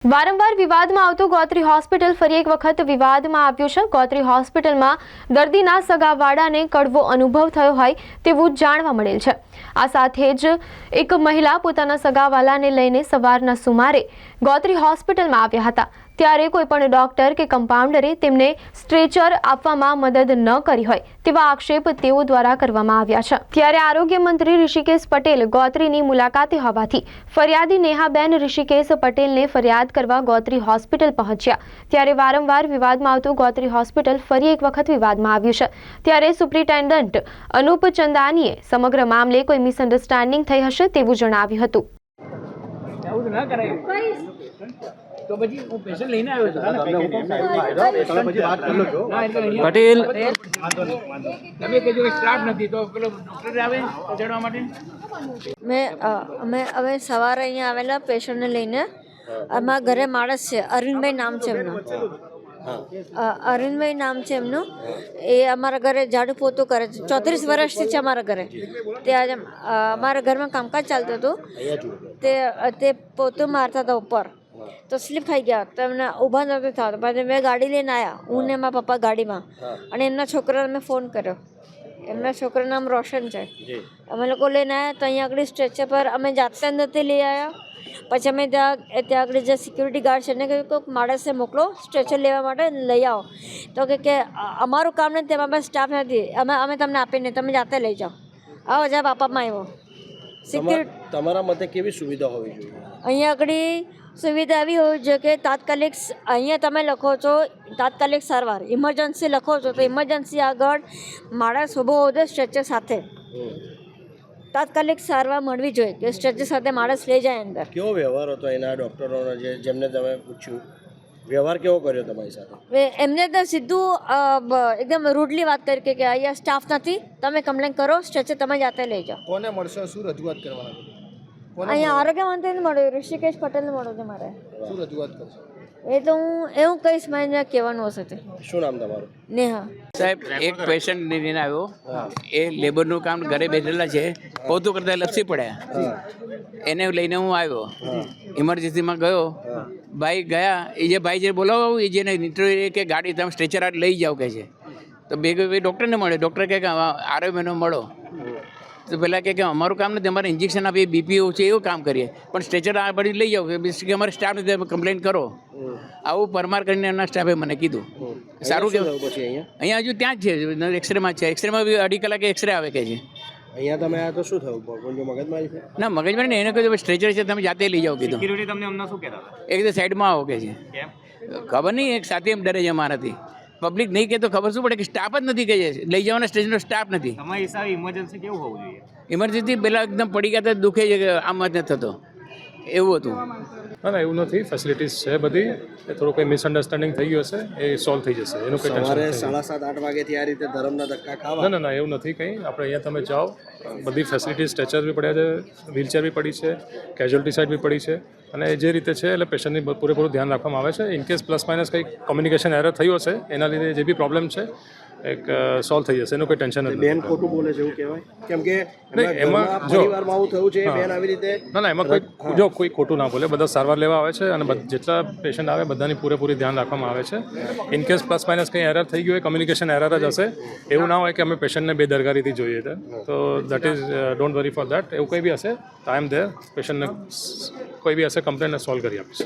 વારંવાર વિવાદમાં આવતું ગોત્રી હોસ્પિટલ ફરી એક વખત વિવાદમાં આવ્યું છે। ગોત્રી હોસ્પિટલમાં દર્દીના સગાવાળાને કડવો અનુભવ થયો હોય તેવું જાણવા મળેલ છે। આ સાથે જ એક મહિલા પોતાના સગાવાલાને લઈને સવારના સુમારે ગોત્રી હોસ્પિટલમાં આવ્યા હતા, ત્યારે કોઈપણ ડોક્ટર કે કમ્પાઉન્ડરે તેમને સ્ટ્રેચર આપવામાં મદદ ન કરી હોય તેવા આક્ષેપ તેઓ દ્વારા કરવામાં આવ્યા છે। ત્યારે આરોગ્ય મંત્રી ઋષિકેશ પટેલ ગોત્રીની મુલાકાતે હોવાથી ફરિયાદી નેહાબેન ઋષિકેશ પટેલને ફરિયાદ કરવા ગોત્રી હોસ્પિટલ પહોંચ્યા। ત્યારે વારંવાર વિવાદમાં આવતું ગોત્રી હોસ્પિટલ ફરી એક વખત વિવાદમાં આવ્યું છે। ત્યારે સુપ્રિન્ટેન્ડન્ટ અનુપ ચંદાનીએ સમગ્ર મામલે કોઈ મિસઅન્ડરસ્ટેન્ડિંગ થઈ હશે તેવું જણાવ્યું હતું। તો પછી હું પેશન્ટ લઈને આવ્યો છું પટેલ તમે કહેજો કે સ્ટાફ નથી તો પેલો ડૉક્ટર આવે પહોંચાડવા માટે। અમે હવે સવારે અહીંયા આવેલા પેશન્ટને લઈને। અમારા ઘરે માણસ છે, અરવિંદભાઈ નામ છે એમનું, અરવિંદભાઈ નામ છે એમનું। એ અમારા ઘરે ઝાડુ પોતું કરે છે, 34 વર્ષથી છે અમારા ઘરે। તે આજે અમારા ઘરમાં કામકાજ ચાલતું હતું, તે પોતું મારતા હતા ઉપર, તો સ્લીપ ખાઈ ગયા, તો એમને ઊભા નહોતું થતું। પછી મેં ગાડી લઈને આવ્યા, હું ને મારા પપ્પા ગાડીમાં, અને એમના છોકરાને મેં ફોન કર્યો। એમના છોકરાનું નામ રોશન છે। અમે લોકો લઈને આવ્યા તો અહીંયા આગળ સ્ટ્રેચર પર અમે જાતે નથી લઈ આવ્યા। પછી અમે ત્યાં આગળ જે સિક્યુરિટી ગાર્ડ છે એને કહ્યું કે માણસને મોકલો સ્ટ્રેચર લેવા માટે, લઈ આવો। તો કે અમારું કામ નથી, તેમાં બસ સ્ટાફ નથી, અમે તમને આપીને તમે જાતે લઈ જાઓ। આવો જવાબ આપવામાં આવ્યો। સિક્યુરિટી તમારા મતે કેવી સુવિધા હોવી જોઈએ? અહીંયા આગળ સુવિધા એવી હોવી જોઈએ કે તાત્કાલિક, અહીંયા તમે લખો છો તાત્કાલિક સારવાર, ઇમરજન્સી લખો છો તો ઇમરજન્સી આગળ માણસ ઊભો હોવો સ્ટ્રેચર સાથે, તાત્કાલિક સારવાર મળવી જોઈએ કે સ્ટ્રેચર સાથે માણસ લઈ જાય અંદર। કેવો વ્યવહાર હતો એના ડૉક્ટરોનો, જેમને તમે પૂછ્યું વ્યવહાર કેવો કર્યો તમારી સાથે? એમને તો સીધું એકદમ રૂડલી વાત કરી કે અહીંયા સ્ટાફ નથી, તમે કમ્પ્લેન કરો, સ્ટ્રેચર તમે જાતે લઈ જાઓ। કોને મળશો, શું રજૂઆત કરવાના? અહીંયા આરોગ્ય મંત્રીને મળ્યો, ઋષિકેશ પટેલને મળ્યો છે મારે। શું રજૂઆત કરશો? એ તો હું એવું કહીશ, મને કહેવાનું હશે તે। શું નામ તમારું? નેહા સાહેબ, એક પેશન્ટ લઈને આવ્યો, એ લેબરનું કામ ઘરે બેઠેલા છે, પોતું કરતા લપસી પડ્યા, એને લઈને હું આવ્યો, ઇમરજન્સીમાં ગયો, ભાઈ ગયા, એ જે ભાઈ જે બોલાવો એ જેને ઇન્ટરવ્યુ કે ગાડી તમે સ્ટ્રેચર લઈ જાઓ કે છે, તો બે ડૉક્ટરને મળ્યો, ડૉક્ટર કહે કે આરોગ્યનો મળો, તો પહેલાં કે અમારું કામ નથી, અમારે ઇન્જેક્શન આપીએ, બીપી છે એવું કામ કરીએ, પણ સ્ટ્રેચર આ બધી લઈ જાઓ કે અમારે સ્ટાફ નથી, કમ્પ્લેન કરો, આવું પરમાર કરીને એમના સ્ટાફે મને કીધું। સારું કે પછી અહીંયા હજુ ત્યાં જ છે, એક્સરેમાં છે, એક્સરેમાં બી 2.5 કલાકે એક્સરે આવે કે છે। અહીંયા તમે આ તો શું થયું? કોઈ મગજમારી છે? ના, મગજમારી નહીં, એને કહ્યું સ્ટ્રેચર છે તમે જાતે લઈ જાઓ કીધું। સિક્યુરિટી તમને અમને શું કહેતા હતા? એક સાઈડમાં આવો કે છે, ખબર નહીં, એક સાથે એમ ડરે છે અમારાથી, પબ્લિક નહીં કે તો ખબર શું પડે કે સ્ટાફ જ નથી, કહે છે લઈ જવાના સ્ટેશનનો સ્ટાફ નથી। તમારી હિસાબે ઇમરજન્સી કેવું હોવું જોઈએ? ઇમરજન્સી પહેલાં એકદમ પડી ગયા તો દુખે છે કે આમ જ નથી થતો, એવું હતું। ના ના, એવું નથી, ફેસિલિટીઝ છે બધી, એ થોડું કંઈ મિસઅન્ડરસ્ટેન્ડિંગ થઈ ગયું હશે, એ સોલ્વ થઈ જશે, એનું કંઈ સવારે ટેન્શન 7:30-8 વાગ્યાથી આ રીતે ધરમના ધક્કા ખાવા? ના ના ના, એવું નથી કંઈ। આપણે અહીંયા તમે જાઓ, બધી ફેસિલિટીઝ, સ્ટ્રેચર બી પડ્યા છે, વ્હીલચેર બી પડી છે, કેઝ્યુઅલ્ટી સાઇડ બી પડી છે, અને જે રીતે છે એટલે પેશન્ટની પૂરેપૂરું ધ્યાન રાખવામાં આવે છે। ઇનકેસ પ્લસ માઇનસ કંઈ કોમ્યુનિકેશન એરર થયું હશે, એના લીધે જે બી પ્રોબ્લેમ છે એક સોલ્વ થઈ જશે, એનું કોઈ ટેન્શન નથી। બેન ખોટું બોલે છે એવું કહેવાય? કેમ કે એમાં જો પરિવારમાં આવું થયું છે, બેન આવી રીતે ના ના, એમાં કોઈ ખોટું ના બોલે, બધા સારવાર લેવા આવે છે, અને જેટલા પેશન્ટ આવે બધાની પૂરેપૂરી ધ્યાન રાખવામાં આવે છે। ઇનકેસ પ્લસ માઇનસ કંઈ એરર થઈ ગયું હોય, કોમ્યુનિકેશન એરર જ હશે, એવું ના હોય કે અમે પેશન્ટને બેદરકારીથી જોઈએ છે, તો that is don't worry for that. એવું કંઈ બી હશે તો આઈ એમ ધેર, પેશન્ટને કોઈ બી હશે કમ્પ્લેન સોલ્વ કરી આપીશ।